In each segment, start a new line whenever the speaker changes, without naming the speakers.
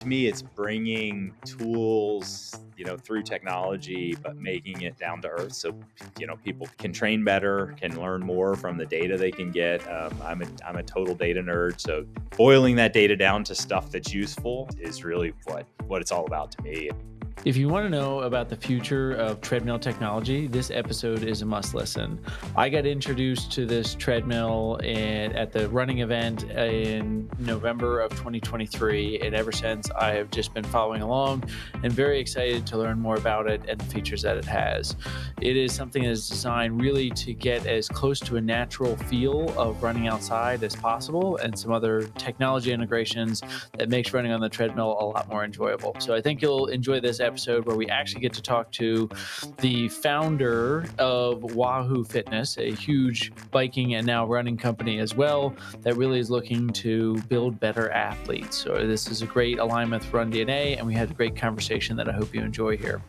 To me, it's bringing tools, through technology, but making it down to earth so, people can train better, can learn more from the data they can get. I'm a total data nerd, so boiling that data down to stuff that's useful is really what it's all about to me.
If you want to know about the future of treadmill technology, this episode is a must listen. I got introduced to this treadmill at the running event in November of 2023. And ever since, I have just been following along and very excited to learn more about it and the features that it has. It is something that is designed really to get as close to a natural feel of running outside as possible, and some other technology integrations that makes running on the treadmill a lot more enjoyable. So I think you'll enjoy this episode where we actually get to talk to the founder of Wahoo Fitness, a huge biking and now running company as well, that really is looking to build better athletes. So this is a great alignment with Run DNA, and we had a great conversation that I hope you enjoy here.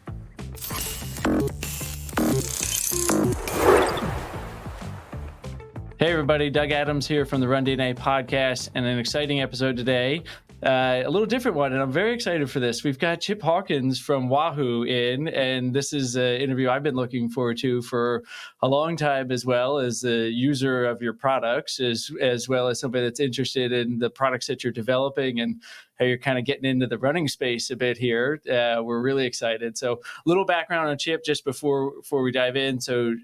Hey everybody, Doug Adams here from the Run DNA podcast, and an exciting episode today. A little different one, and I'm very excited for this. We've got Chip Hawkins from Wahoo in, and this is an interview I've been looking forward to for a long time, as well as a user of your products, as well as somebody that's interested in the products that you're developing and how you're kind of getting into the running space a bit here. We're really excited. So a little background on Chip just before we dive in. So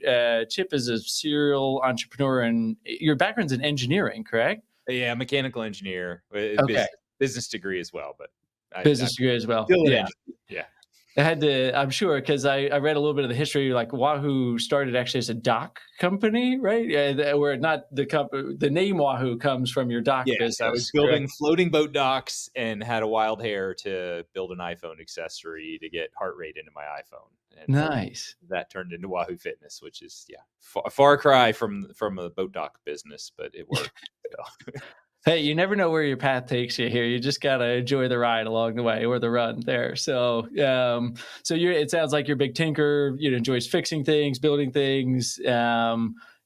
Chip is a serial entrepreneur, and your background's in engineering, correct?
Yeah, mechanical engineer,
Okay.
business degree as well, but
Business degree as well.
still an
Yeah.
engineer. Yeah.
I had to, I'm sure, because I read a little bit of the history. Like Wahoo started actually as a dock company, right? Yeah, where not the name Wahoo comes from your dock
Yes, I was
business.
building
Correct?
floating boat docks and had a wild hair to build an iPhone accessory to get heart rate into my iPhone, and
Nice.
that turned into Wahoo Fitness, which is far cry from a boat dock business, but it worked. So.
Hey, you never know where your path takes you here. You just gotta enjoy the ride along the way, or the run there. So, it sounds like you're a big tinker. Enjoys fixing things, building things.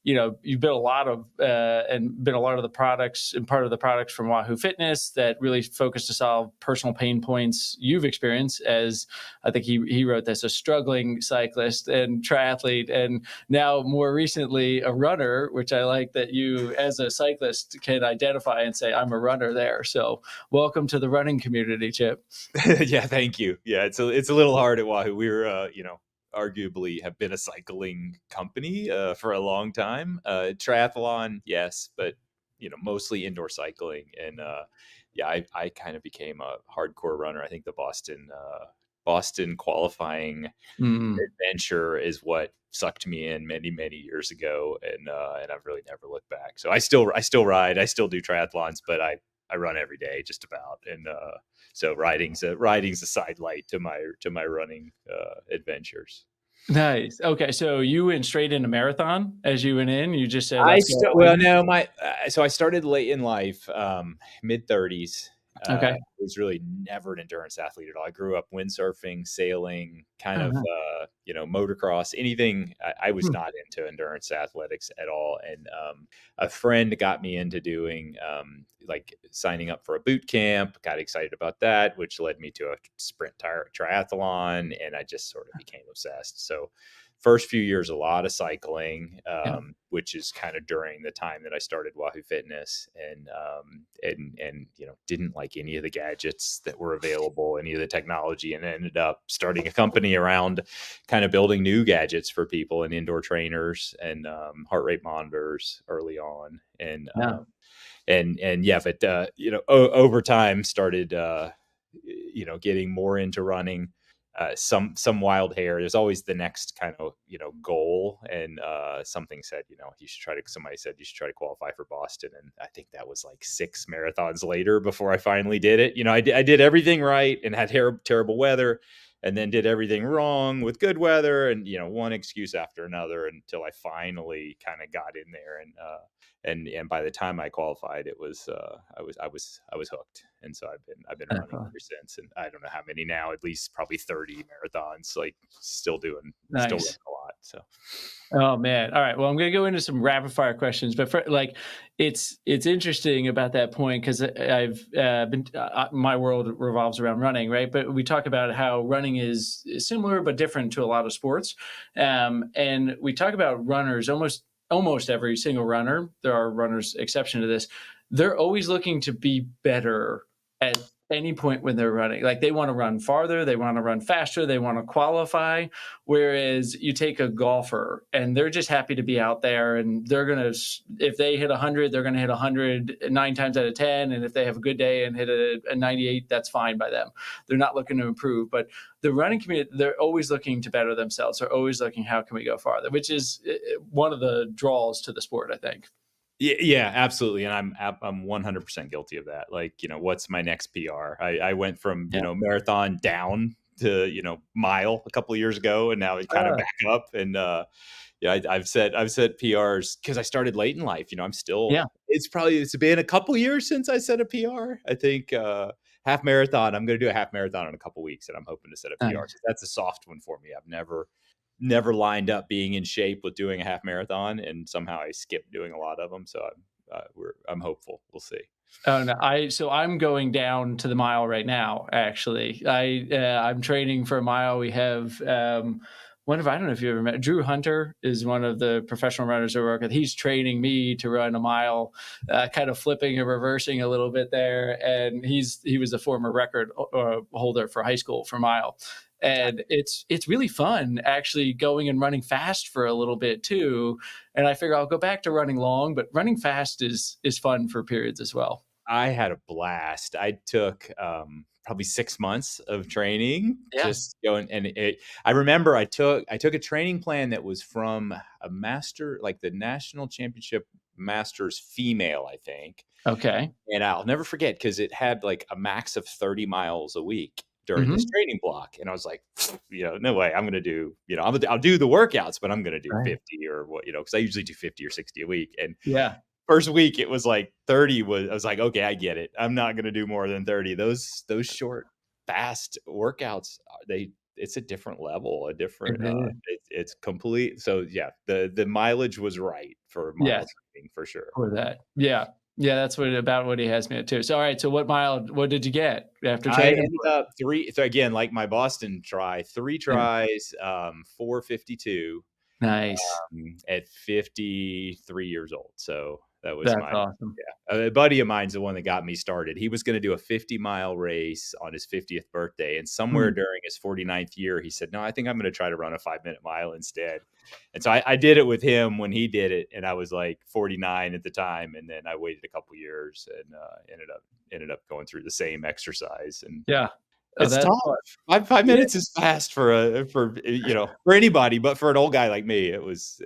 You've built a lot of and been a lot of the products and part of the products from Wahoo Fitness that really focus to solve personal pain points you've experienced as, I think he wrote this, a struggling cyclist and triathlete, and now more recently a runner, which I like that you as a cyclist can identify and say, I'm a runner there. So welcome to the running community, Chip.
Yeah, thank you. Yeah, it's a little hard at Wahoo. We were, arguably have been a cycling company for a long time. Triathlon, yes, but mostly indoor cycling. And I kind of became a hardcore runner. I think the Boston qualifying adventure is what sucked me in many years ago, and I've really never looked back. So I still ride, I still do triathlons, but I run every day just about, and so riding's a side light to my running adventures.
Nice. Okay, so you went straight into marathon as you went in. You just said,
I
"Let's
st-
go."
well no my So I started late in life, mid 30s.
Okay.
Was really never an endurance athlete at all. I grew up windsurfing, sailing, kind of motocross, anything. I was not into endurance athletics at all. And a friend got me into doing like signing up for a boot camp, got excited about that, which led me to a sprint triathlon, and I just sort of became obsessed. So first few years, a lot of cycling,
Yeah.
which is kind of during the time that I started Wahoo Fitness, and didn't like any of the gadgets that were available, any of the technology, and ended up starting a company around kind of building new gadgets for people and indoor trainers and heart rate monitors early on, and
Yeah.
over time started getting more into running. Some wild hair. There's always the next kind of goal, and somebody said you should try to qualify for Boston, and I think that was like 6 marathons later before I finally did it. I did everything right and had terrible weather, and then did everything wrong with good weather, and one excuse after another until I finally kind of got in there, and by the time I qualified, it was I was hooked, and so I've been running ever since, and I don't know how many now, at least probably 30 marathons, like still running
Nice.
a lot. So
Oh man. All right. Well, I'm going to go into some rapid fire questions, but for, like, it's interesting about that point because I've been my world revolves around running, right? But we talk about how running is similar but different to a lot of sports, and we talk about runners almost every single runner. There are runners exception to this. They're always looking to be better at any point when they're running. Like they want to run farther, they want to run faster, they want to qualify. Whereas you take a golfer and they're just happy to be out there and they're going to, if they hit 100, they're going to hit 100 9 times out of 10. And if they have a good day and hit a 98, that's fine by them. They're not looking to improve. But the running community, they're always looking to better themselves. They're always looking, how can we go farther? Which is one of the draws to the sport, I think.
Yeah, absolutely, and I'm 100% guilty of that. Like, what's my next PR? I went from
Yeah.
marathon down to mile a couple of years ago, and now it kind of
Uh,
back up. And yeah, I've set PRs because I started late in life. I'm still.
yeah.
It's been a couple years since I set a PR. I think half marathon. I'm going to do a half marathon in a couple weeks, and I'm hoping to set a PR
Nice.
because that's a soft one for me. I've never lined up being in shape with doing a half marathon, and somehow I skipped doing a lot of them. So I'm hopeful. We'll see.
Oh no, I'm going down to the mile right now. Actually, I'm training for a mile. We have I don't know if you ever met Drew Hunter is one of the professional runners I work with. He's training me to run a mile, kind of flipping and reversing a little bit there. And he was a former record holder for high school for mile. And it's really fun actually going and running fast for a little bit too. And I figure I'll go back to running long, but running fast is fun for periods as well.
I had a blast. I took probably 6 months of training,
Yeah.
just going, and I remember I took a training plan that was from a master, like the national championship masters female, I think.
Okay.
And I'll never forget because it had like a max of 30 miles a week during this
Mhm.
training block. And I was like, no way. I'm going to do, I'll do the workouts, but I'm going to do
Right.
50 or what, because I usually do 50 or 60 a week. And
Yeah.
first week it was like 30 I was like, okay, I get it. I'm not going to do more than 30. Those short, fast workouts, it's a different level, a
It
different,
is.
it's complete. So yeah, the mileage was right for mile
Yes,
training for sure.
for that. Yeah. Yeah, that's what he has me at too. So, all right, so what did you get after
I
training
ended
for it?
up three. So again, like my Boston try, three
Yeah.
tries, 4:52,
Nice.
at 53 years old. So that was
That's
my,
awesome.
yeah. A buddy of mine's the one that got me started. He was going to do a 50-mile race on his 50th birthday, and somewhere
Mm.
during his 49th year, he said, "No, I think I'm going to try to run a 5-minute mile instead." And so I did it with him when he did it, and I was like 49 at the time, and then I waited a couple years and ended up going through the same exercise. And
Yeah. Oh,
it's
that's
tough.
fun.
5 minutes is fast for anybody, but for an old guy like me, it was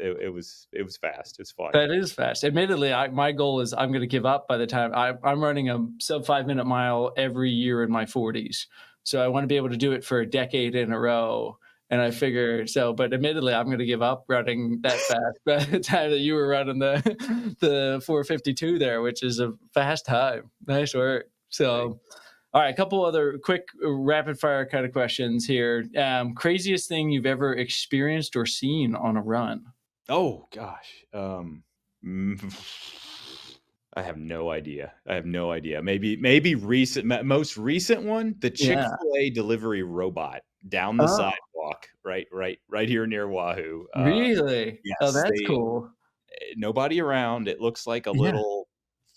fast. It's fun.
That is fast. Admittedly, my goal is I'm going to give up by the time I'm running a sub 5 minute mile every year in my 40s. So I want to be able to do it for a decade in a row. And I figure so, but admittedly, I'm going to give up running that fast by the time that you were running the 4:52 there, which is a fast time. Nice work.
Thank
So, all right, a couple other quick rapid fire kind of questions here. Craziest thing you've ever experienced or seen on a run?
Oh gosh. Mm, I have no idea. I have no idea. Maybe most recent one, the
Yeah.
Chick-fil-A delivery robot down the
Oh,
sidewalk, right here near Wahoo.
really? Oh,
Yes,
that's cool.
nobody around. It looks like a
Yeah,
little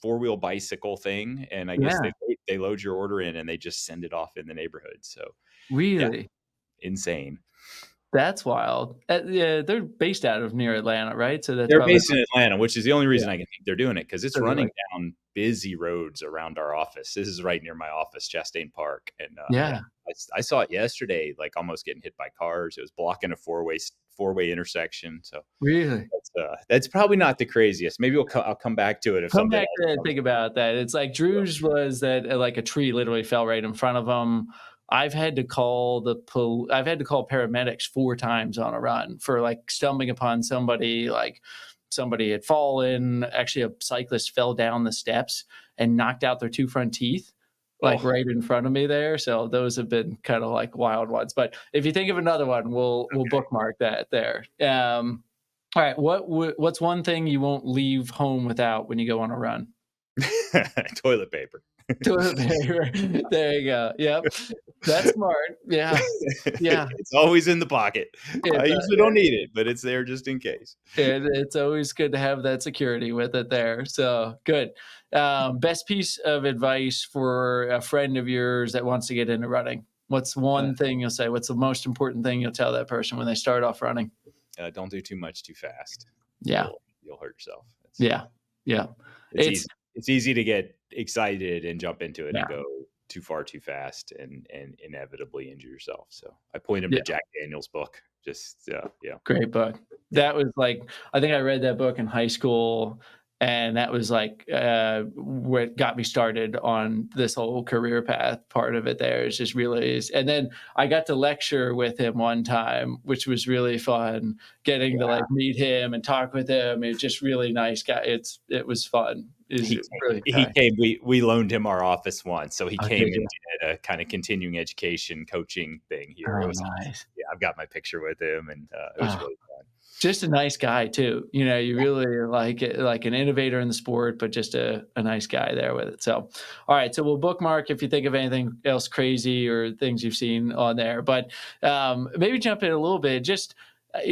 four-wheel bicycle thing, and I guess
yeah,
they load your order in and they just send it off in the neighborhood. So yeah,
really?
insane.
That's wild. Yeah, they're based out of near Atlanta, right? So that's
They're
probably
based in Atlanta, which is the only
yeah.
reason I can think they're doing it because it's
So they're
running
like
down busy roads around our office. This is right near my office, Chastain Park, and yeah,
yeah,
I saw it yesterday, like almost getting hit by cars. It was blocking a four-way intersection. So
really.
that's probably not the craziest. Maybe I'll come back to it if
Come
something
back
else
to
comes
think about that. It's like
up.
Drew's was that like a tree literally fell right in front of him. I've had to call paramedics 4 times on a run for like stumbling upon somebody, like somebody had fallen. Actually, a cyclist fell down the steps and knocked out their 2 front teeth. like
Oh,
right in front of me there. So those have been kind of like wild ones. But if you think of another one, we'll bookmark that there. All right, what's one thing you won't leave home without when you go on a run?
toilet paper.
Toilet paper. There you go. Yep, that's smart. Yeah, yeah.
It's always in the pocket. I
It's
usually don't need it, but it's there just in case.
it's always good to have that security with it there. So good. Best piece of advice for a friend of yours that wants to get into running. What's
Uh,
one thing you'll say? What's the most important thing you'll tell that person when they start off running?
don't do too much too fast.
Yeah,
You'll hurt yourself.
yeah, yeah.
It's
It's
easy. It's easy to get excited and jump into it and
yeah,
go too far too fast and inevitably injure yourself. So I point him to
yeah.
Jack Daniel's book. Just yeah,
Great book.
yeah.
That was like I think I read that book in high school, and that was like, what got me started on this whole career path part of it there is just really is and then I got to lecture with him one time, which was really fun, getting to, like, meet him and talk with him. It's just really nice guy. It was fun. He's a really good
He
guy.
came. We loaned him our office once, so he
Oh,
came
did
and
you?
did a kind of continuing education coaching thing here. It
Oh,
was awesome.
nice.
Yeah, I've got my picture with him, and it was
Oh.
really fun.
Just a nice guy too. You know, you really like it, like an innovator in the sport, but just a nice guy there with it. So, all right. So we'll bookmark if you think of anything else crazy or things you've seen on there. But maybe jump in a little bit. Just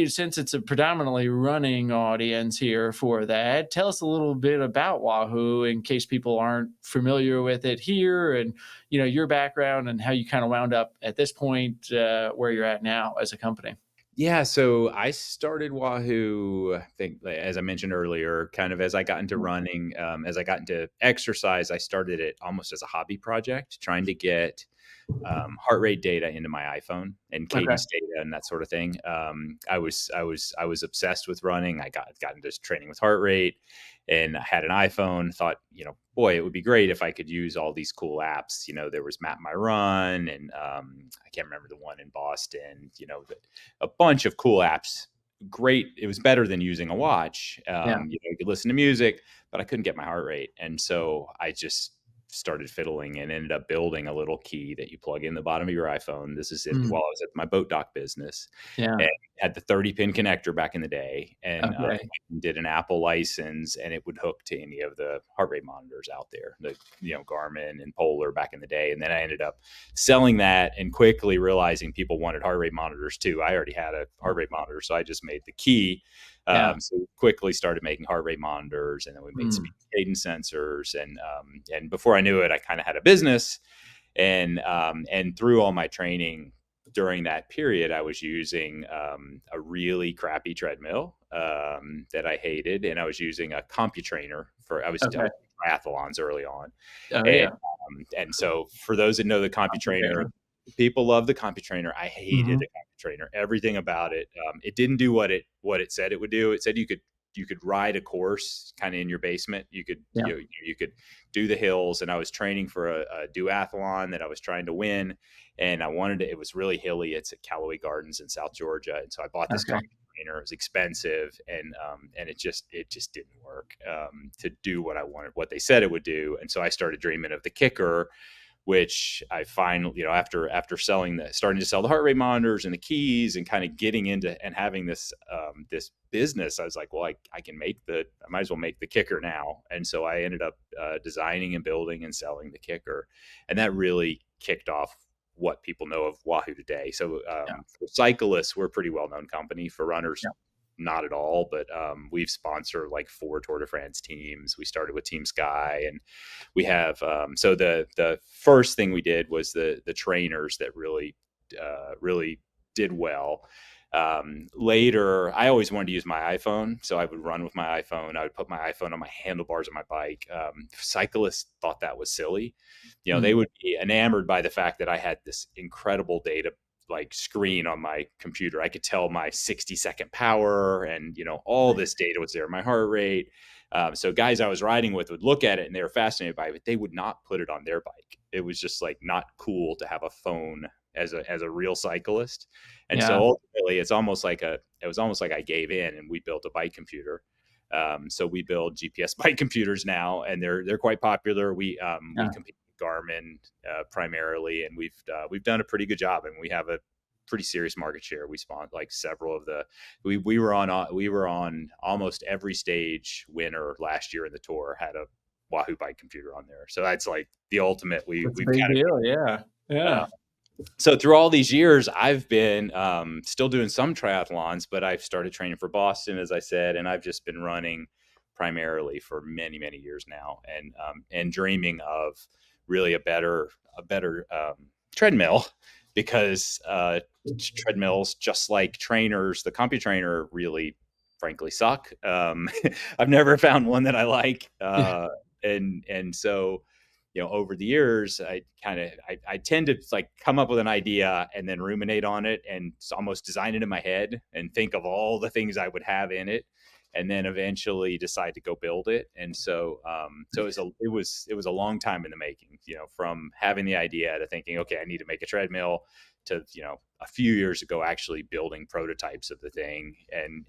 since it's a predominantly running audience here for that, tell us a little bit about Wahoo in case people aren't familiar with it here, and your background and how you kind of wound up at this point where you're at now as a company.
Yeah, so I started Wahoo, I think, as I mentioned earlier, kind of as I got into running, as I got into exercise, I started it almost as a hobby project, trying to get heart rate data into my iPhone and
Okay.
cadence data and that sort of thing. I was obsessed with running. I got into training with heart rate, and I had an iPhone. Thought, boy, it would be great if I could use all these cool apps. There was Map My Run, and I can't remember the one in Boston. A bunch of cool apps. Great. It was better than using a watch.
Yeah.
You could listen to music, but I couldn't get my heart rate, and so I just started fiddling and ended up building a little key that you plug in the bottom of your iPhone. This is it
Mm.
while I was at my boat dock business,
Yeah.
and had the 30-pin connector back in the day, and
Okay.
did an Apple license, and it would hook to any of the heart rate monitors out there, the Garmin and Polar back in the day. And then I ended up selling that and quickly realizing people wanted heart rate monitors too. I already had a heart rate monitor, so I just made the key.
Yeah.
So we quickly started making heart rate monitors, and then we made speed
Mm.
cadence sensors, and before I knew it, I kind of had a business, and through all my training during that period, I was using a really crappy treadmill that I hated, and I was using a CompuTrainer I
Okay.
was doing triathlons early on,
Oh,
and
yeah.
and so for those that know the CompuTrainer,
Complicated.
people love the CompuTrainer. I hated
Mhm.
the CompuTrainer. Everything about it. It didn't do what it said it would do. It said you could ride a course kind of in your basement. You could
Yeah.
you could do the hills, and I was training for a duathlon that I was trying to win, and I wanted to. It was really hilly. It's at Callaway Gardens in South Georgia, and so I bought this
Okay.
CompuTrainer. It was expensive, and it just didn't work to do what I wanted, what they said it would do, and so I started dreaming of the KiCKR, which I find, after starting to sell the heart rate monitors and the keys and kind of getting into and having this business, I was like, well, I might as well make the KiCKR now. And so I ended up designing and building and selling the KiCKR. And that really kicked off what people know of Wahoo today. So
Yeah.
for cyclists, we're a pretty well-known company. For runners,
Yeah.
not at all, but we've sponsored like 4 Tour de France teams. We started with Team Sky, and we have so the first thing we did was the trainers that really did well. Later, I always wanted to use my iPhone, so I would run with my iPhone. I would put my iPhone on my handlebars of my bike. Cyclists thought that was silly. They
Mm.
would be enamored by the fact that I had this incredible data like screen on my computer. I could tell my 60-second power, and all this data was there, my heart rate. So guys I was riding with would look at it and they were fascinated by it, but they would not put it on their bike. It was just like not cool to have a phone as a real cyclist. And so
Yeah.
ultimately it was almost like I gave in, and we built a bike computer. So we build GPS bike computers now, and they're quite popular. We
Yeah.
compete Garmin primarily, and we've done a pretty good job, and we have a pretty serious market share. We spawned like several of the we were on almost every stage winner last year in the tour had a Wahoo bike computer on there. So that's like the ultimate.
That's a
We've
big
kind
deal. Yeah.
of
Yeah.
so through all these years, I've been still doing some triathlons, but I've started training for Boston, as I said, and I've just been running primarily for many, many years now, and dreaming of really a better treadmill, because treadmills, just like trainers, the CompuTrainer really, frankly, suck. I've never found one that I like, and so over the years, I tend to like come up with an idea and then ruminate on it and almost design it in my head and think of all the things I would have in it, and then eventually decide to go build it. And so it was a long time in the making, from having the idea to thinking, okay, I need to make a treadmill, to a few years ago actually building prototypes of the thing,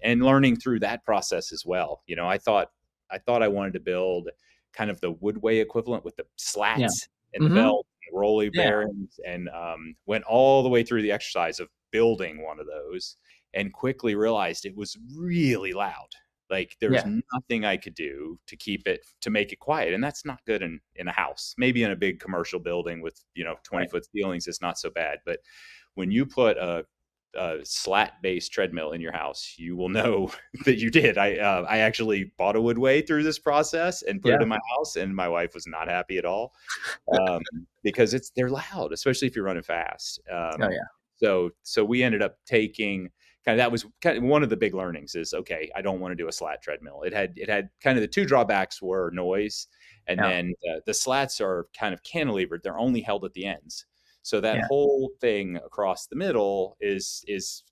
and learning through that process as well. I thought I wanted to build kind of the Woodway equivalent with the
Yeah.
slats and the
Hmm.
belt, and the rolly
Yeah.
bearings, and went all the way through the exercise of building one of those, and quickly realized it was really loud. Like there was
Yeah.
nothing I could do to make it quiet. And that's not good in a house. Maybe in a big commercial building with,
Right.
20-foot ceilings, it's not so bad. But when you put a slat-based treadmill in your house, you will know that you did. I actually bought a Woodway through this process and put it
Yeah.
in my house, and my wife was not happy at all, um, because they're loud, especially if you're running fast.
Oh yeah.
So we ended up taking that was kind of one of the big learnings is, okay, I don't want to do a slat treadmill. It had kind of the two drawbacks were noise, and
Yeah.
then the slats are kind of cantilevered. They're only held at the ends. So that
Yeah.
whole thing across the middle is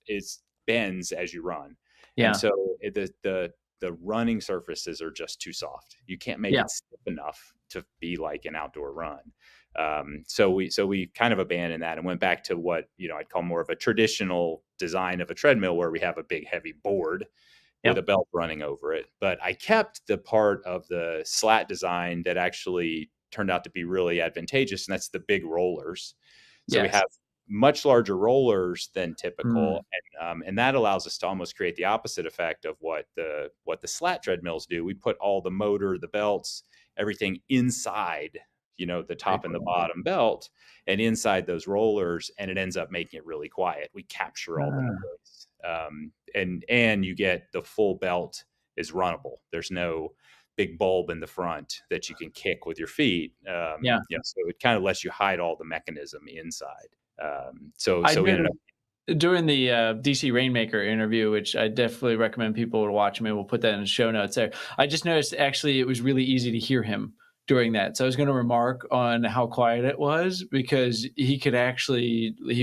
bends as you run, and
Yeah.
so the running surfaces are just too soft. You can't make
Yeah.
it stiff enough to be like an outdoor run. So we kind of abandoned that and went back to what I'd call more of a traditional design of a treadmill, where we have a big heavy board with
Yeah.
a belt running over it. But I kept the part of the slat design that actually turned out to be really advantageous, and that's the big rollers. So we
Yes.
have much larger rollers than
Mm.
typical, and that allows us to almost create the opposite effect of what the slat treadmills do. We put all the motor, the belts, everything inside, the
Very
top and the
cool.
bottom belt, and inside those rollers, and it ends up making it really quiet. We capture all the
Ah.
noise, and you get the full belt is runnable. There's no big bulb in the front that you can kick with your feet.
Yeah.
So it kind of lets you hide all the mechanism inside. So
I
so we ended up.
noticed during the DC Rainmaker interview, which I definitely recommend people to watch. Maybe we'll put that in the show notes there. I just noticed actually it was really easy to hear him during that. So I was going to remark on how quiet it was because he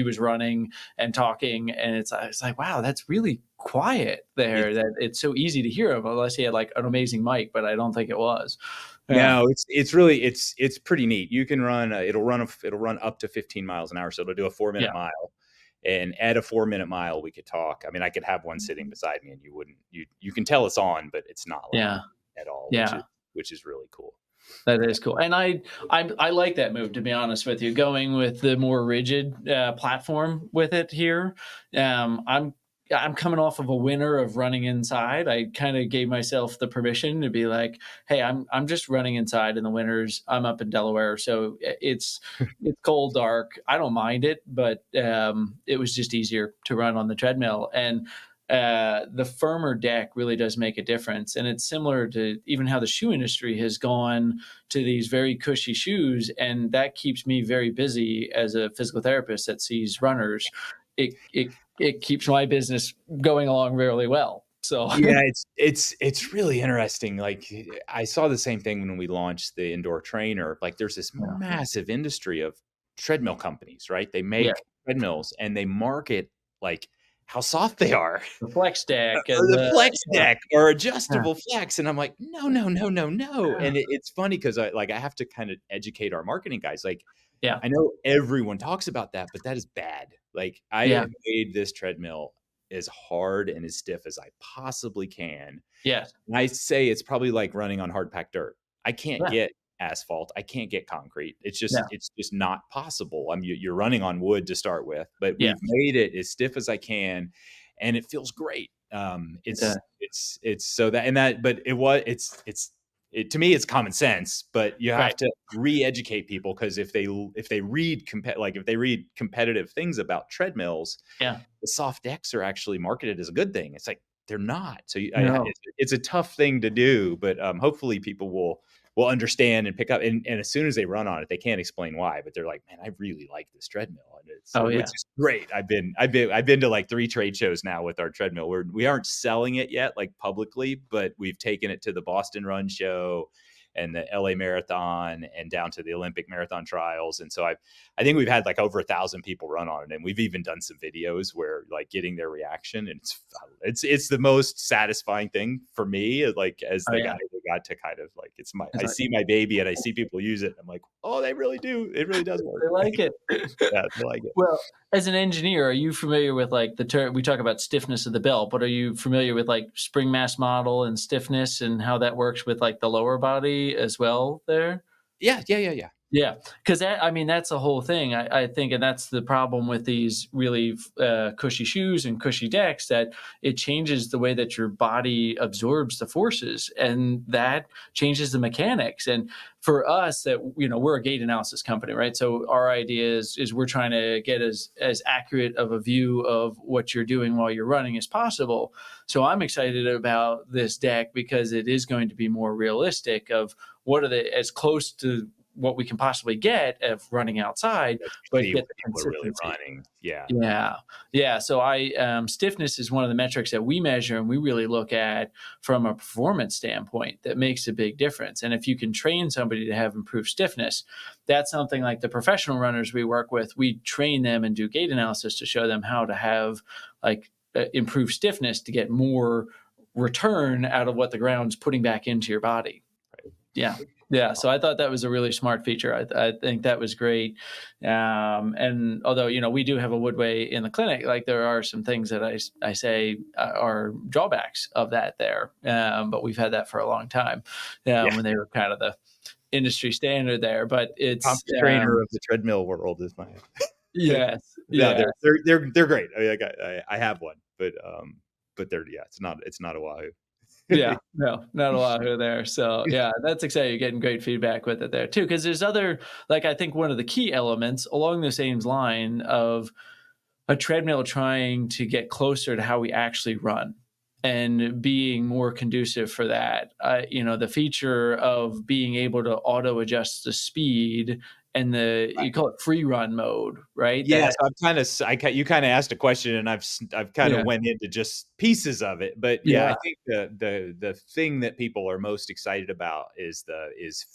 was running and talking, and it's like, wow, that's really quiet there.
It's
That it's so easy to hear him, unless he had like an amazing mic, but I don't think it was. Yeah.
No, it's really it's pretty neat. You can run it'll run up to 15 miles an hour, so it'll do a 4-minute
Yeah.
mile. And at a 4-minute mile, we could talk. I mean, I could have one sitting beside me, and you can tell it's on, but it's not loud
Yeah.
at all, which is
Yeah.
which is really cool.
That
Yeah.
is cool, and I like that move, to be honest with you, going with the more rigid platform with it here. I'm coming off of a winter of running inside. I kind of gave myself the permission to be like, "Hey, I'm just running inside in the winters. I'm up in Delaware, so it's cold, dark. I don't mind it, but it was just easier to run on the treadmill and." The firmer deck really does make a difference. And it's similar to even how the shoe industry has gone to these very cushy shoes. And that keeps me very busy as a physical therapist that sees runners. It keeps my business going along really well. So,
Yeah, it's really interesting. Like I saw the same thing when we launched the indoor trainer. Like there's this
yeah.
massive industry of treadmill companies, right? They
Yeah.
make treadmills and they market like how soft they are.
The flex deck
Or
and
the
the,
flex
yeah.
deck or
Yeah.
adjustable flex, and I'm like, "No, no, no, no, no,"
Yeah.
and it's funny because I have to kind of educate our marketing guys, like,
Yeah.
I know everyone talks about that, but that is bad. Like, I
Yeah.
have made this treadmill as hard and as stiff as I possibly can,
Yes.
and I say it's probably like running on hard packed dirt. I can't
Yeah.
get asphalt. I can't get concrete.
Yeah.
It's just not possible. I mean, you're running on wood to start with, but
Yeah.
we've made it as stiff as I can, and it feels great.
It does.
It's so that and that, but it to me it's common sense, but you
Right.
have to re-educate people because if they read if they read competitive things about treadmills,
Yeah.
the soft decks are actually marketed as a good thing. It's like they're not. So
No.
it's a tough thing to do, but hopefully people will understand and pick up. And as soon as they run on it, they can't explain why, but they're like, "Man, I really like this treadmill," and
Oh
which
yeah.
is great. I've been to like 3 trade shows now with our treadmill. We aren't selling it yet, like publicly, but we've taken it to the Boston Run Show and the LA Marathon and down to the Olympic Marathon trials. And so I think we've had like over 1,000 people run on it, and we've even done some videos where like getting their reaction, and it's the most satisfying thing for me, like as
Oh
the
yeah.
guy that got to kind of like
It's
I
like
see my baby and I see people use it. I'm like, oh, they really do. It really does work.
they like it.
Yeah, they like it.
Well, as an engineer, are you familiar with like the term we talk about stiffness of the belt, but are you familiar with like spring mass model and stiffness and how that works with like the lower body as well there?
Yeah, yeah, yeah, yeah.
Yeah, because I mean, that's the whole thing. I think, and that's the problem with these really cushy shoes and cushy decks, that it changes the way that your body absorbs the forces, and that changes the mechanics. And for us, that we're a gait analysis company, right? So our idea is we're trying to get as accurate of a view of what you're doing while you're running as possible. So I'm excited about this deck because it is going to be more realistic of what are the as close to what we can possibly get of running outside,
Let you
but
see
get
what
the
people are really
consistency.
running. Yeah.
Yeah. Yeah. So stiffness is one of the metrics that we measure and we really look at from a performance standpoint that makes a big difference. And if you can train somebody to have improved stiffness, that's something like the professional runners we work with, we train them and do gait analysis to show them how to have like improved stiffness to get more return out of what the ground's putting back into your body. Yeah. Yeah. So I thought that was a really smart feature. I think that was great. And although, we do have a woodway in the clinic, like there are some things that I say are drawbacks of that there. But we've had that for a long time
Yeah.
when they were kind of the industry standard there. But it's,
Comp trainer of the treadmill world is my
yes.
no,
Yeah.
they're great. I mean, I have one, but they're yeah, it's not a Wahoo.
Yeah, no, not a lot who there. So yeah, that's exciting. You're getting great feedback with it there too. Because there's other, like I think one of the key elements along the same line of a treadmill trying to get closer to how we actually run and being more conducive for that. The feature of being able to auto adjust the speed and you call it free run mode, right?
Yeah, so you kinda asked a question, and I've kinda
Yeah,
went into just pieces of it, but yeah, I
yeah,
think the thing that people are most excited about is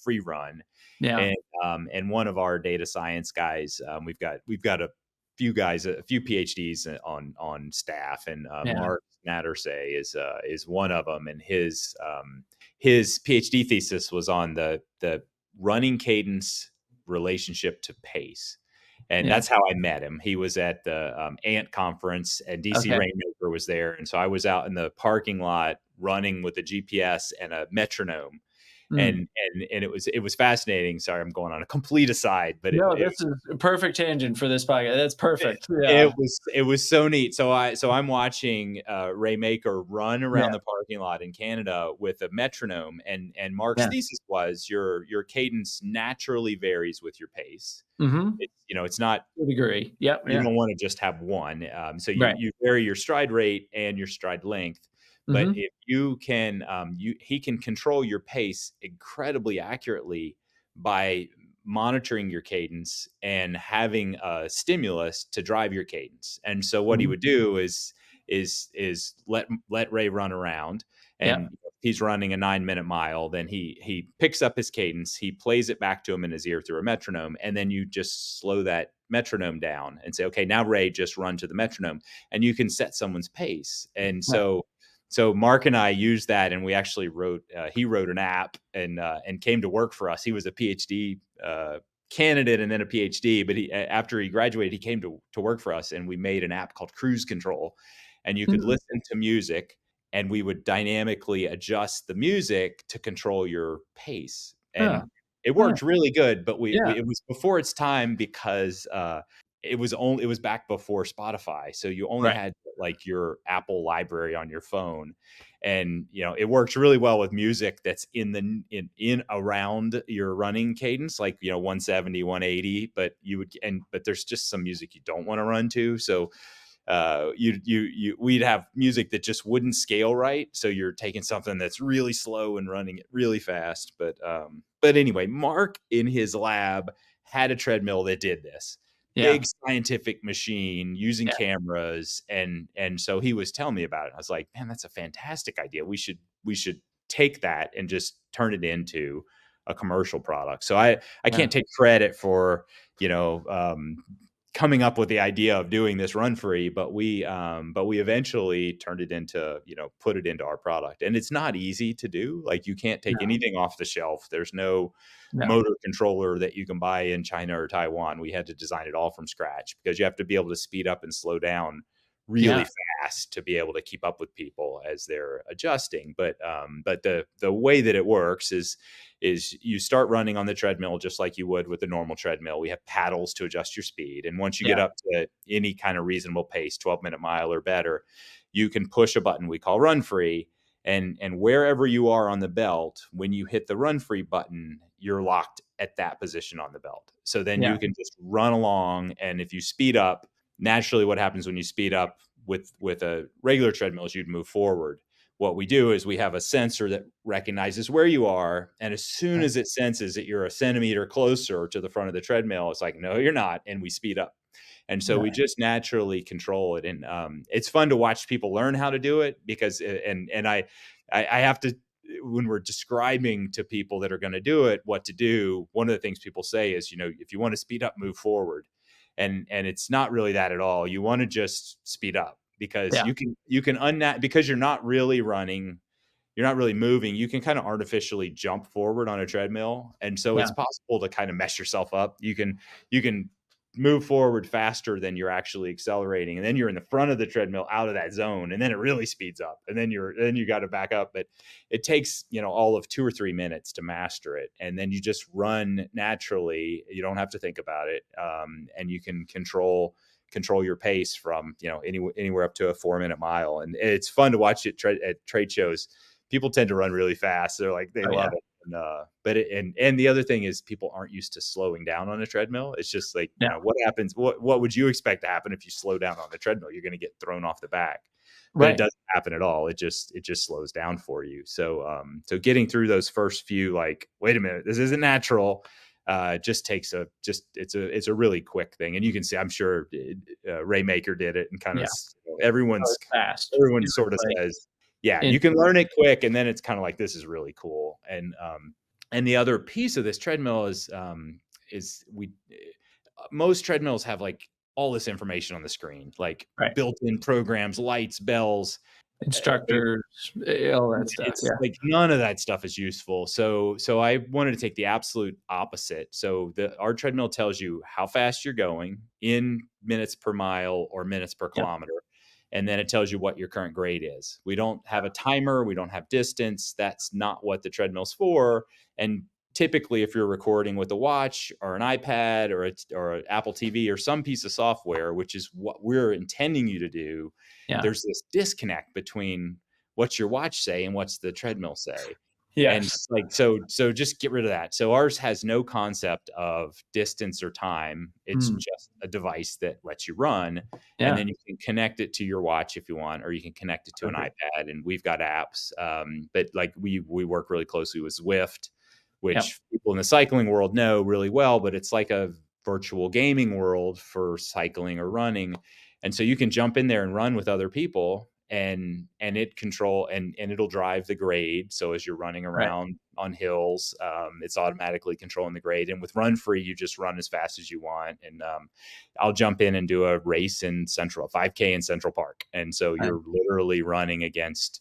free run,
yeah,
and one of our data science guys, we've got a few PhDs on staff, and
yeah,
Mark Nattersay is one of them, and his PhD thesis was on the running cadence relationship to pace. And
yeah.
that's how I met him. He was at the Ant conference, and DC
Okay.
Rainmaker was there, and so I was out in the parking lot running with a GPS and a metronome,
Mm.
and it was fascinating. Sorry, I'm going on a complete aside, but
No, this is a perfect tangent for this podcast. That's
it
perfect. Yeah.
it was so neat. So I'm watching Ray Maker run around
Yeah.
the parking lot in Canada with a metronome, and Mark's
Yeah.
thesis was your cadence naturally varies with your pace.
Mhm.
It's not
To a degree. Yep.
you
Yeah.
don't want to just have one. So
Right.
you vary your stride rate and your stride length. But
Mhm.
if you can, he can control your pace incredibly accurately by monitoring your cadence and having a stimulus to drive your cadence. And so what he
Mhm.
would do is let Ray run around,
Yep.
and if he's running a 9-minute mile, then he picks up his cadence, he plays it back to him in his ear through a metronome, and then you just slow that metronome down and say, okay, now Ray, just run to the metronome, and you can set someone's pace. And
Right.
so Mark and I used that, and we actually he wrote an app and came to work for us. He was a PhD candidate and then a PhD, but after he graduated, he came to work for us, and we made an app called Cruise Control, and you could
Mm.
listen to music, and we would dynamically adjust the music to control your pace.
Huh.
it
Huh.
worked really good, but we
Yeah.
it was before its time because it was back before Spotify, so you only
Right.
had like your Apple library on your phone, and it works really well with music that's in around your running cadence, like 170, 180. But there's just some music you don't want to run to, so we'd have music that just wouldn't scale right. So you're taking something that's really slow and running it really fast. But anyway, Mark in his lab had a treadmill that did this
Yeah.
big scientific machine using
Yeah.
cameras, and so he was telling me about it. I was like, man, that's a fantastic idea. We should take that and just turn it into a commercial product. So I
Yeah.
can't take credit for you know coming up with the idea of doing this run free, but we eventually turned it into, put it into our product. And it's not easy to do. Like, you can't take
No.
anything off the shelf. There's no
No.
motor controller that you can buy in China or Taiwan. We had to design it all from scratch because you have to be able to speed up and slow down really
Yeah.
fast to be able to keep up with people as they're adjusting. But the way that it works is you start running on the treadmill just like you would with a normal treadmill. We have paddles to adjust your speed. And once you get
Yeah.
up to any kind of reasonable pace, 12-minute mile or better, you can push a button we call run free. And wherever you are on the belt, when you hit the run free button, you're locked at that position on the belt. So then
Yeah.
you can just run along. And if you speed up, naturally what happens when you speed up with a regular treadmill is you'd move forward. What we do is we have a sensor that recognizes where you are, and as soon
Right.
as it senses that you're a centimeter closer to the front of the treadmill, it's like, no, you're not, and we speed up. And so we
Right.
just naturally control it. And it's fun to watch people learn how to do it because I have to, when we're describing to people that are going to do it what to do, one of the things people say is, if you want to speed up, move forward. And it's not really that at all. You want to just speed up because
Yeah.
you can because you're not really running, you're not really moving, you can kind of artificially jump forward on a treadmill. And so
Yeah.
it's possible to kind of mess yourself up. You can move forward faster than you're actually accelerating. And then you're in the front of the treadmill out of that zone. And then it really speeds up. And then you got to back up. But it takes, all of 2 or 3 minutes to master it. And then you just run naturally. You don't have to think about it. And you can control your pace from, anywhere up to a 4-minute mile. And it's fun to watch it at trade shows. People tend to run really fast. They're like, they
Oh,
love
yeah.
it. And the other thing is people aren't used to slowing down on a treadmill. It's just like,
Yeah.
what happens? What would you expect to happen if you slow down on the treadmill? You're going to get thrown off the back, but it
Right.
doesn't happen at all. It just slows down for you. So getting through those first few, like, wait a minute, this isn't natural. Just takes it's a really quick thing. And you can see, I'm sure Raymaker did it, and kind of
Yeah. Oh,
everyone's
it's fast.
everyone
It was
sort of
like
says, yeah, you can
instant.
learn it quick, and then it's kind of like, this is really cool. And the other piece of this treadmill is we most treadmills have like all this information on the screen, like
Right.
built-in programs, lights, bells. There-
Instructors, all that stuff.
it's
Yeah.
like none of that stuff is useful. So I wanted to take the absolute opposite. So our treadmill tells you how fast you're going in minutes per mile or minutes per
Yep.
kilometer. And then it tells you what your current grade is. We don't have a timer. We don't have distance. That's not what the treadmill's for. And typically, if you're recording with a watch or an iPad or an Apple TV or some piece of software, which is what we're intending you to do,
Yeah.
there's this disconnect between what's your watch say and what's the treadmill say. And
Yes.
like, so just get rid of that. So ours has no concept of distance or time. It's
Mm.
just a device that lets you run. And
Yeah.
then you can connect it to your watch if you want, or you can connect it to an
Perfect.
iPad. And we've got apps. But like we work really closely with Zwift,
Yep.
which people in the cycling world know really well, but it's like a virtual gaming world for cycling or running. And so you can jump in there and run with other people, and it'll drive the grade. So as you're running
Right.
around on hills, it's automatically controlling the grade. And with Run Free, you just run as fast as you want. And I'll jump in and do a race in 5K in Central Park. And so
Right.
you're literally running against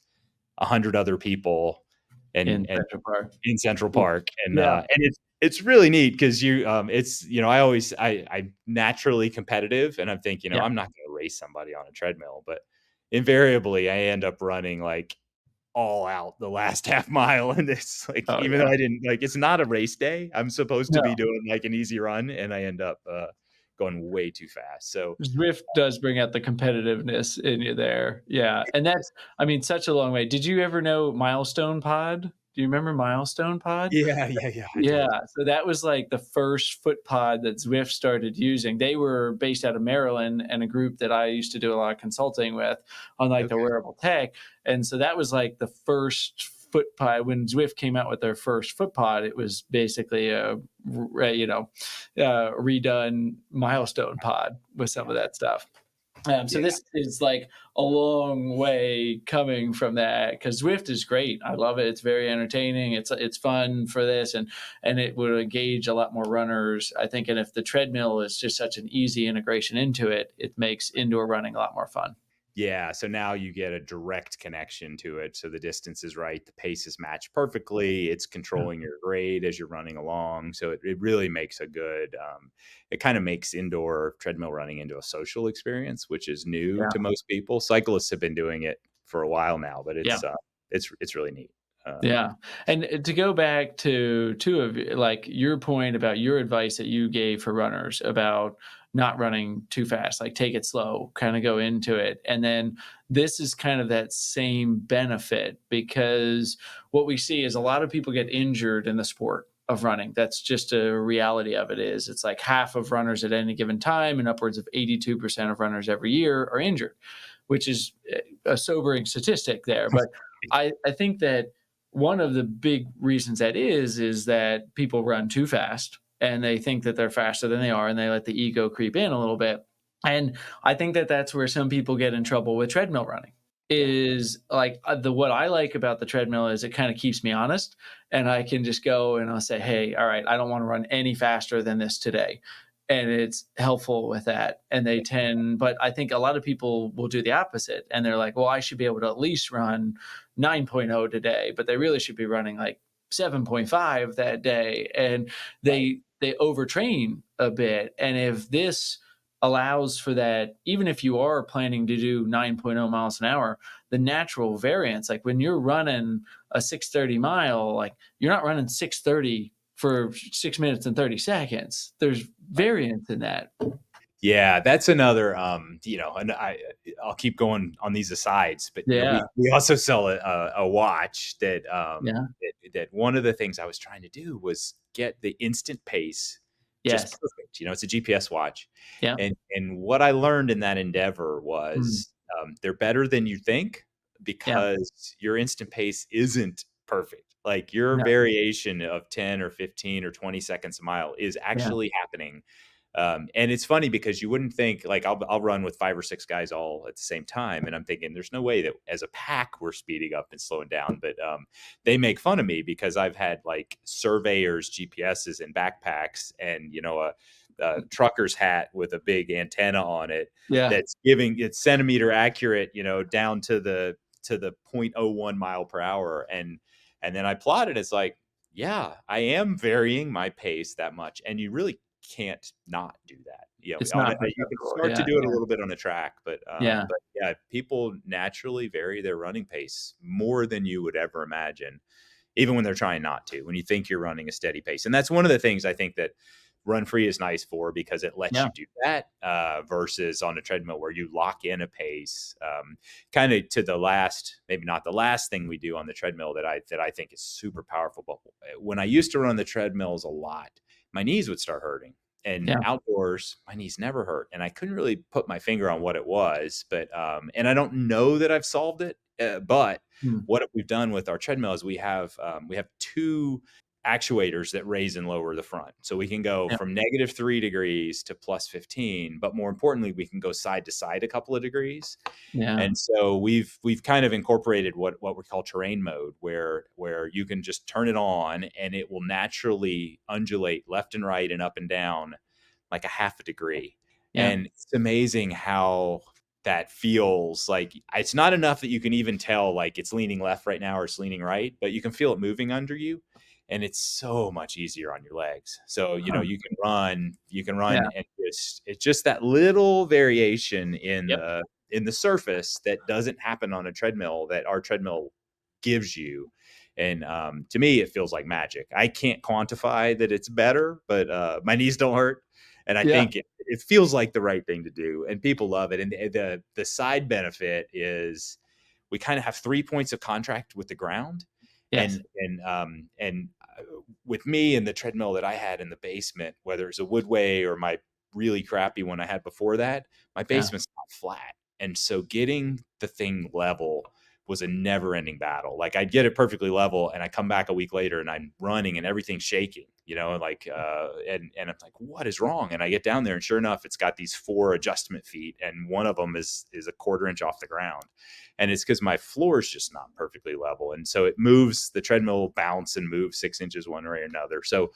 100 other people
In
and
Central Park.
in Central Park.
Yeah.
And it's really neat because it's, I'm naturally competitive, and I'm thinking,
Yeah.
I'm not going to race somebody on a treadmill, but invariably I end up running like all out the last half mile, and it's like,
Oh
even though
yeah.
I didn't like, it's not a race day, I'm supposed to
No.
be doing, like, an easy run, and I end up, going way too fast, so
Zwift does bring out the competitiveness in you there. Yeah, and that's I mean, such a long way. Did you ever know Milestone Pod? Do you remember Milestone Pod?
yeah, yeah, yeah, I
Yeah,
did.
so that was, like, the first foot pod that Zwift started using. They were based out of Maryland and a group that I used to do a lot of consulting with on, like, the
Okay.
wearable tech, and so that was, like, the first foot pod. When Zwift came out with their first foot pod, it was basically a redone Milestone pod with some
Yeah,
of that stuff. So
yeah.
this is like a long way coming from that because Zwift is great. I love it. It's very entertaining. It's fun for this, and it would engage a lot more runners, I think. And if the treadmill is just such an easy integration into it, it makes indoor running a lot more fun.
Yeah, so now you get a direct connection to it, so the distance is right, the pace is matched perfectly, it's
Yeah.
controlling your grade as you're running along, so it really makes a good, it kinda makes indoor treadmill running into a social experience, which is new
Yeah.
to most people. Cyclists have been doing it for a while now, but
Yeah.
it's really neat.
Yeah, and to go back to two of like your point about your advice that you gave for runners about not running too fast, like take it slow, kind of go into it. And then this is kind of that same benefit because what we see is a lot of people get injured in the sport of running. That's just a reality of it is. It's like half of runners at any given time and upwards of 82% of runners every year are injured, which is a sobering statistic there. But I think that one of the big reasons that is that people run too fast and they think that they're faster than they are and they let the ego creep in a little bit. And I think that that's where some people get in trouble with treadmill running
Yeah.
is like the what I like about the treadmill is it kind of keeps me honest and I can just go and I'll say, "Hey, all right, I don't want to run any faster than this today." And it's helpful with that. And they tend but I think a lot of people will do the opposite and they're like, "Well, I should be able to at least run 9.0 today," but they really should be running like 7.5 that day. And
Right.
they overtrain a bit. And if this allows for that, even if you are planning to do 9.0 miles an hour, the natural variance, like when you're running a 6:30 mile, like you're not running 6:30 for 6 minutes and 30 seconds. There's
Right.
variance in that.
Yeah, that's another, and I'll keep going on these asides, but,
Yeah.
we also sell a watch that,
Yeah.
that one of the things I was trying to do was get the instant pace just
Yes.
perfect, it's a GPS watch,
Yeah.
and what I learned in that endeavor
Mm.
was, they're better than you think
Yeah.
because your instant pace isn't perfect. Like, your
No.
variation of 10 or 15 or 20 seconds a mile is
Yeah.
actually happening, and it's funny because you wouldn't think like I'll run with 5 or 6 guys all at the same time, and I'm thinking there's no way that as a pack we're speeding up and slowing down. But they make fun of me because I've had like surveyors GPSs in backpacks, and a trucker's hat with a big antenna on it
Yeah.
that's giving it centimeter accurate, down to the 0.01 mile per hour, and then I plotted. It's like, yeah, I am varying my pace that much, and you really can't not do that.
It's
On
not
it, you can
perceptible.
start to
Yeah.
do it a
Yeah.
little bit on a track,
Yeah.
but yeah, people naturally vary their running pace more than you would ever imagine, even when they're trying not to. When you think you're running a steady pace, and that's one of the things I think that Run Free is nice for because it lets
Yeah.
you do that versus on a treadmill where you lock in a pace. Kind of to the last, maybe not the last thing we do on the treadmill that I think is super powerful. But when I used to run the treadmills a lot, my knees would start hurting. And
Yeah.
outdoors, my knees never hurt, and I couldn't really put my finger on what it was. But and I don't know that I've solved it. But
Mm.
what we've done with our treadmill is we have two actuators that raise and lower the front. So we can go
Yeah.
from -3 degrees to +15, but more importantly, we can go side to side a couple of degrees.
Yeah.
And so we've kind of incorporated what we call terrain mode, where you can just turn it on and it will naturally undulate left and right and up and down like a half a degree.
Yeah.
And it's amazing how that feels. Like, it's not enough that you can even tell like it's leaning left right now or it's leaning right, but you can feel it moving under you, and it's so much easier on your legs. So,
Huh.
you can run
Yeah.
and it's just that little variation in
Yep.
the surface that doesn't happen on a treadmill that our treadmill gives you. And to me, it feels like magic. I can't quantify that it's better, but my knees don't hurt. And I
Yeah.
think it feels like the right thing to do. And people love it. And the side benefit is we kind of have 3 points of contract with the ground.
Yes.
And with me and the treadmill that I had in the basement, whether it's a Woodway or my really crappy one I had before that, my
Yeah.
basement's not flat. And so getting the thing level was a never ending battle. Like I'd get it perfectly level and I come back a week later and I'm running and everything's shaking, and I'm like, what is wrong? And I get down there and sure enough, it's got these 4 adjustment feet and one of them is a quarter inch off the ground. And it's because my floor is just not perfectly level. And so it moves, the treadmill bounce and move 6 inches one way or another. So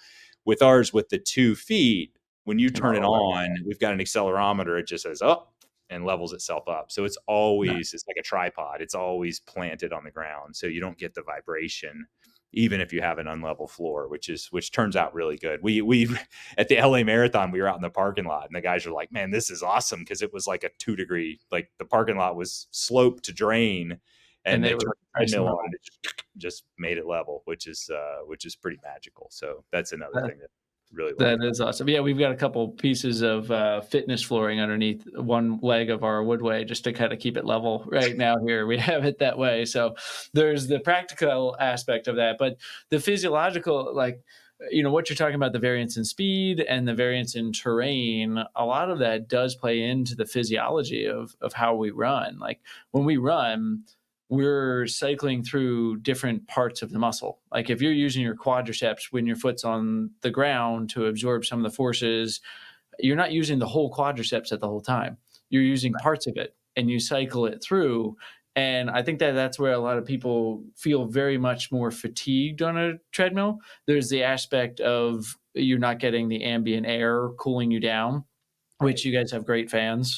with ours, with the 2 feet, when you turn it on, we've got an accelerometer. It just says up and levels itself up. So it's like a tripod. It's always planted on the ground. So you don't get the vibration, even if you have an unlevel floor, which turns out really good. We at the LA Marathon, we were out in the parking lot and the guys were like, man, this is awesome. Because it was like a 2-degree, like the parking lot was sloped to drain
And
and
they
they
were
turned the
nice and
treadmill
level.
on and it just made it level, which is pretty magical. So that's another thing that I really love
That
about
is awesome. Yeah, we've got a couple pieces of fitness flooring underneath one leg of our woodway just to kind of keep it level right now here. We have it that way. So there's the practical aspect of that, but the physiological, like, what you're talking about, the variance in speed and the variance in terrain, a lot of that does play into the physiology of how we run. Like when we run, we're cycling through different parts of the muscle. Like if you're using your quadriceps when your foot's on the ground to absorb some of the forces, you're not using the whole quadriceps at the whole time. You're using parts of it and you cycle it through. And I think that that's where a lot of people feel very much more fatigued on a treadmill. There's the aspect of you're not getting the ambient air cooling you down, which
right.
you guys have great fans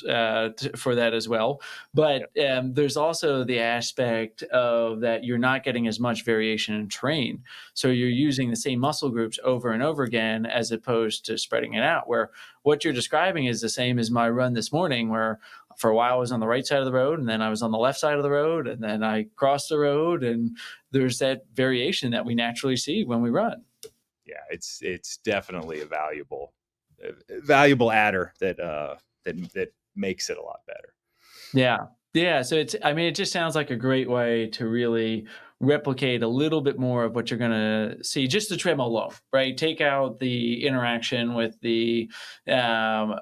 for that as well. But
Yep.
there's also the aspect of that you're not getting as much variation in terrain. So you're using the same muscle groups over and over again, as opposed to spreading it out, where what you're describing is the same as my run this morning, where for a while I was on the right side of the road and then I was on the left side of the road and then I crossed the road. And there's that variation that we naturally see when we run.
Yeah, it's definitely a valuable adder that makes it a lot better.
Yeah. Yeah. So I mean, it just sounds like a great way to really replicate a little bit more of what you're going to see, just the treadmill alone, right? Take out the interaction with the inner,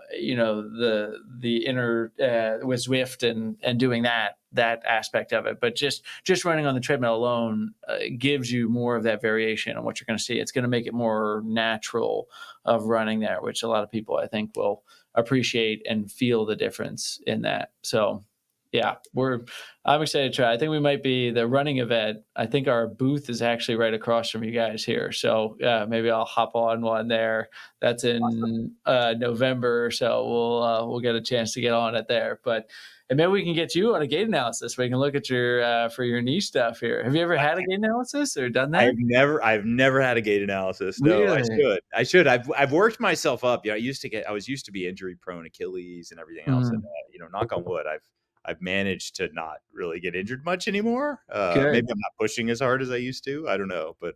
with Zwift and doing that aspect of it. But just running on the treadmill alone gives you more of that variation on what you're going to see. It's going to make it more natural of running there, which a lot of people, I think, will appreciate and feel the difference in that. So yeah, I'm excited to try. I think we might be the running event. I think our booth is actually right across from you guys here. So yeah, maybe I'll hop on one there. That's in November. So we'll get a chance to get on it there. But and maybe we can get you on a gait analysis. We can look at your for your knee stuff here. Have you ever had a gait analysis or done that?
I've never had a gait analysis. No, I
Really?
should. I should. I've worked myself up. I was used to be injury prone, Achilles and everything else. And
Mm,
knock on wood, I've managed to not really get injured much anymore.
good.
Maybe I'm not pushing as hard as I used to. I don't know, but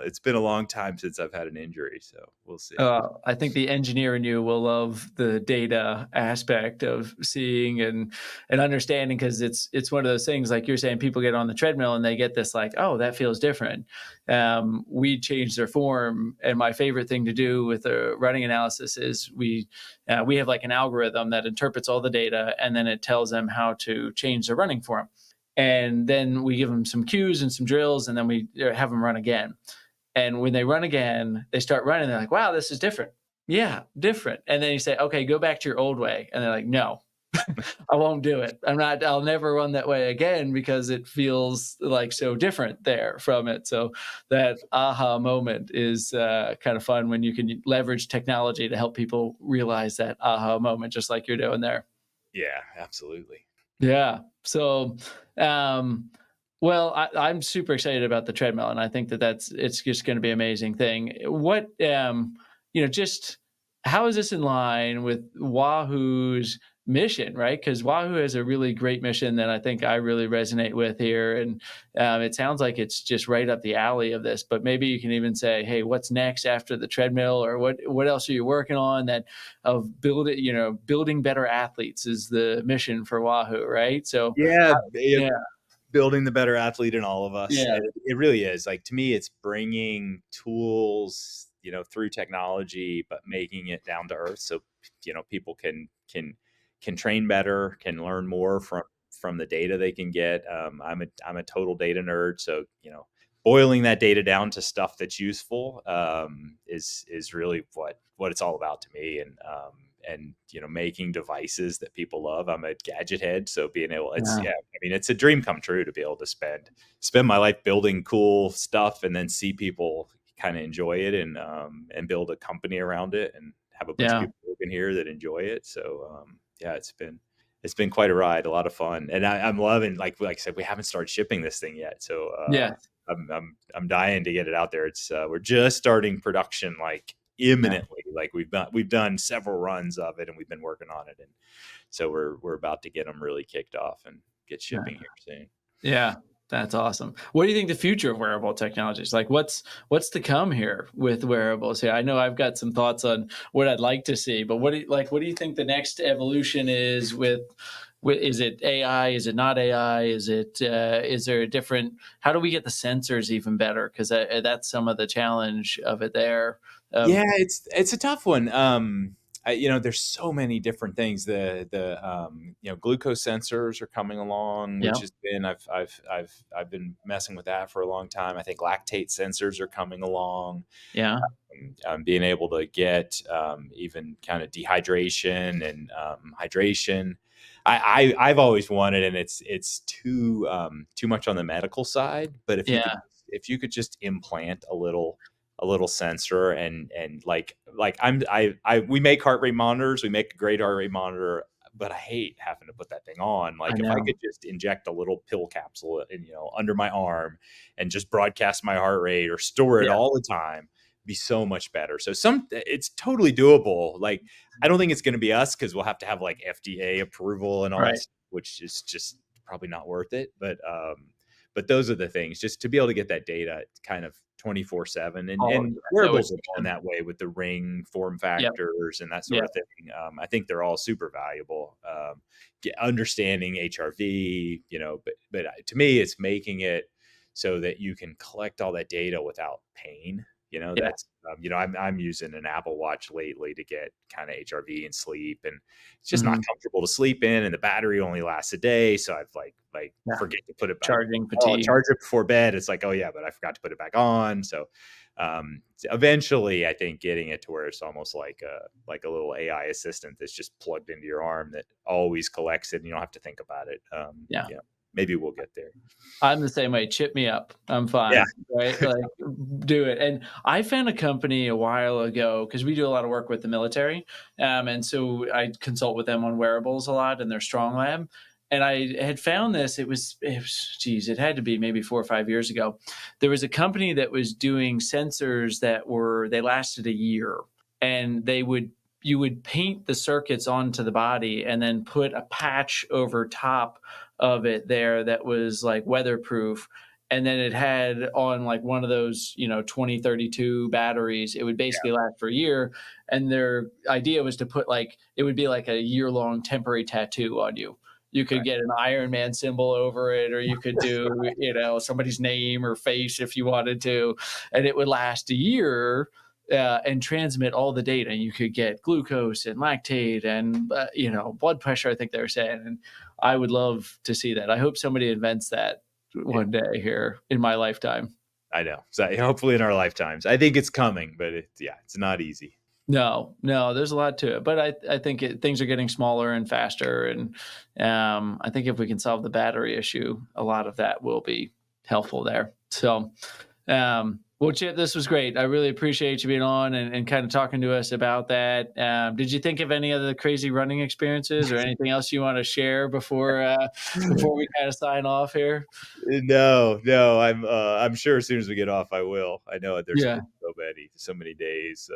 it's been a long time since I've had an injury, so we'll see.
I think the engineer in you will love the data aspect of seeing and understanding, because it's one of those things, like you're saying, people get on the treadmill and they get this like, oh, that feels different. We change their form, and my favorite thing to do with a running analysis is we have like an algorithm that interprets all the data and then it tells them how to change their running form. And then we give them some cues and some drills, and then we have them run again. And when they run again, they start running. They're like, wow, this is different. Yeah, different. And then you say, okay, go back to your old way. And they're like, no, I won't do it. I'll never run that way again because it feels like so different there from it. So that aha moment is kind of fun when you can leverage technology to help people realize that aha moment, just like you're doing there.
Yeah, absolutely.
Yeah. So, um, well, I'm super excited about the treadmill, and I think it's just going to be an amazing thing. Just how is this in line with Wahoo's mission, right? Because Wahoo has a really great mission that I think I really resonate with here, and it sounds like it's just right up the alley of this. But maybe you can even say, "Hey, what's next after the treadmill, or what else are you working on?" That of building better athletes is the mission for Wahoo, right? So,
Yeah,
yeah,
building the better athlete in all of us.
yeah,
And it really is. Like, to me, it's bringing tools, through technology, but making it down to earth, so people can train better, can learn more from the data they can get. I'm a total data nerd, so boiling that data down to stuff that's useful, is really what it's all about to me. And making devices that people love. I'm a gadget head, so being able,
yeah,
I mean, it's a dream come true to be able to spend my life building cool stuff, and then see people kind of enjoy it, and build a company around it, and have a bunch of
yeah,
people working here that enjoy it. So yeah, it's been quite a ride, a lot of fun, and I'm loving, like I said, we haven't started shipping this thing yet, so
yeah,
I'm dying to get it out there. It's we're just starting production, like,
yeah,
imminently. Like, we've done several runs of it, and we've been working on it, and so we're about to get them really kicked off and get
yeah.
shipping here soon.
Yeah, that's awesome. What do you think the future of wearable technology is? Like, what's to come here with wearables? Yeah, I know I've got some thoughts on what I'd like to see, but what do you think the next evolution is with is it AI? Is it not AI? Is there a different? How do we get the sensors even better? Because that's some of the challenge of it there. Of
Yeah, it's a tough one. There's so many different things. The glucose sensors are coming along,
yeah,
which has been I've been messing with that for a long time. I think lactate sensors are coming along.
yeah,
Being able to get, even kind of dehydration and, hydration. I've always wanted, and it's too much on the medical side. But
yeah,
if you could just implant a little sensor, and like we make heart rate monitors, we make a great heart rate monitor, but I hate having to put that thing on.
I
Like, if I
know.
could just inject a little pill capsule under my arm, and just broadcast my heart rate, or store it
Yeah,
all the time, be so much better. So it's totally doable. Like, I don't think it's going to be us, because we'll have to have, like, FDA approval and all that
right.
stuff, which is just probably not worth it. But those are the things, just to be able to get that data kind of 24/7,
Oh,
and
yeah, that would
wearables are
be
going
good.
that way with the ring form
Yep,
factors and that sort
yep,
of thing. I think they're all super valuable. Understanding HRV, but to me, it's making it so that you can collect all that data without pain.
yeah,
That's, I'm using an Apple Watch lately to get kind of HRV and sleep, and it's just not
mhm,
comfortable to sleep in, and the battery only lasts a day. So I've like
yeah.
forget to put it back.
Charging
Oh, I'll
fatigue.
charge it before bed. It's like, oh yeah, but I forgot to put it back on. So eventually, I think getting it to where it's almost like a little AI assistant that's just plugged into your arm, that always collects it, and you don't have to think about it.
Yeah.
Maybe we'll get there.
I'm the same way. Chip me up. I'm
Yeah.
fine. Right? Like, do it. And I found a company a while ago because we do a lot of work with the military. And so I consult with them on wearables a lot in their strong lab. And I had found this. Geez, it had to be maybe 4 or 5 years ago. There was a company that was doing sensors they lasted a year, and you would paint the circuits onto the body and then put a patch over top of it there that was like weatherproof, and then it had on like one of those 2032 batteries. It would basically last for a year, and their idea was to put like it would be like a year long temporary tattoo on you. You could
Right.
get an Iron Man symbol over it, or you could do somebody's name or face if you wanted to, and it would last a year, and transmit all the data. You could get glucose and lactate and blood pressure, I think they were saying. And I would love to see that. I hope somebody invents that
Yeah.
one day here in my lifetime.
I know. So hopefully in our lifetimes, I think it's coming, but it's not easy.
No, no, there's a lot to it, but I think things are getting smaller and faster, and I think if we can solve the battery issue, a lot of that will be helpful there. So, well, Chip, this was great. I really appreciate you being on and kind of talking to us about that. Did you think of any other crazy running experiences or anything else you want to share before we kind of sign off here?
No, no, I'm sure as soon as we get off, I will. I know there's
Yeah.
been so many days,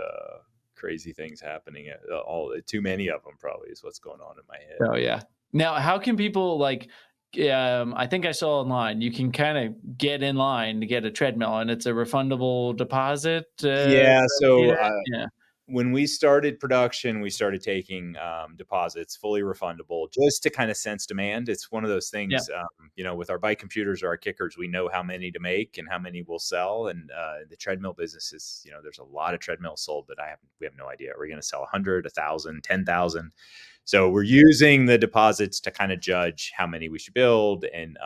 crazy things happening. All too many of them probably is what's going on in my head.
Oh yeah. Now, how can people like? I think I saw online you can kind of get in line to get a treadmill, and it's a refundable deposit.
Yeah. So
Yeah.
when we started production, we started taking deposits, fully refundable, just to kind of sense demand. It's one of those
Yeah.
things, with our bike computers or our kickers, we know how many to make and how many we'll sell. And the treadmill business is, there's a lot of treadmills sold, but we have no idea. Are we going to sell 100, 1,000, 10,000? So we're using the deposits to kind of judge how many we should build and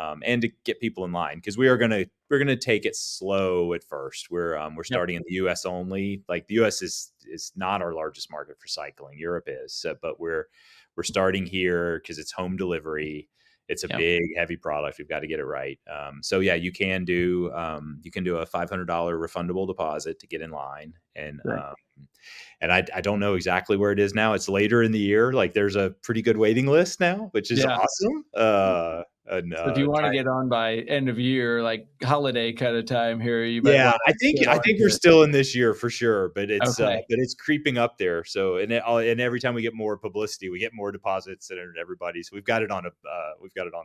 to get people in line, because we're gonna take it slow at first. We're starting in the U.S. only. Like the U.S. is not our largest market for cycling. Europe is, but we're starting here because it's home delivery. It's a big, heavy product. We've got to get it right. So yeah, you can do a $500 refundable deposit to get in line, and I don't know exactly where it is now. It's later in the year. Like there's a pretty good waiting list now, which is awesome.
So if you want to get on by end of year, like holiday kind of time here, you might want to.
I think we're still in this year for sure, but it's creeping up there. So and every time we get more publicity, we get more deposits and everybody. So we've got it on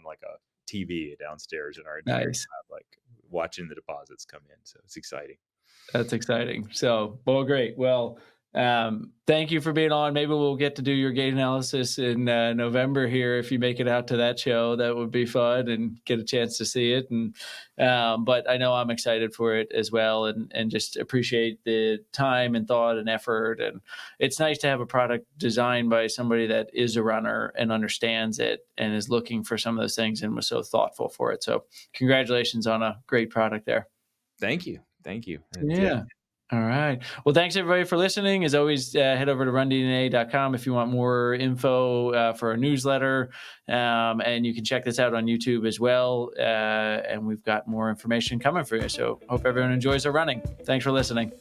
like a TV downstairs in our engineering lab, like watching the deposits come in. So it's exciting.
That's exciting. So, well, great. Well, thank you for being on. Maybe we'll get to do your gait analysis in November here. If you make it out to that show, that would be fun and get a chance to see it. And but I know I'm excited for it as well, and just appreciate the time and thought and effort. And it's nice to have a product designed by somebody that is a runner and understands it and is looking for some of those things and was so thoughtful for it. So congratulations on a great product there.
Thank you.
Yeah. All right. Well, thanks everybody for listening. As always, head over to rundna.com if you want more info for our newsletter. And you can check this out on YouTube as well. And we've got more information coming for you. So hope everyone enjoys their running. Thanks for listening.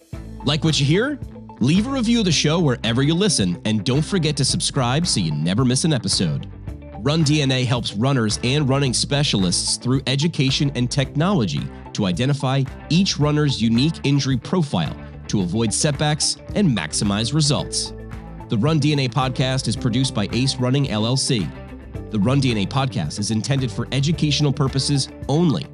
Like what you hear? Leave a review of the show wherever you listen. And don't forget to subscribe so you never miss an episode. Run DNA helps runners and running specialists through education and technology to identify each runner's unique injury profile to avoid setbacks and maximize results. The Run DNA podcast is produced by Ace Running LLC. The Run DNA podcast is intended for educational purposes only.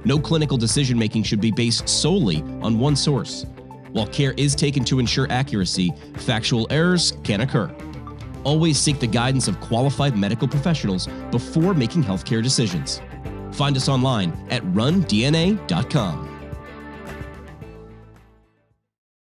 No clinical decision-making should be based solely on one source. While care is taken to ensure accuracy, factual errors can occur. Always seek the guidance of qualified medical professionals before making healthcare decisions. Find us online at rundna.com.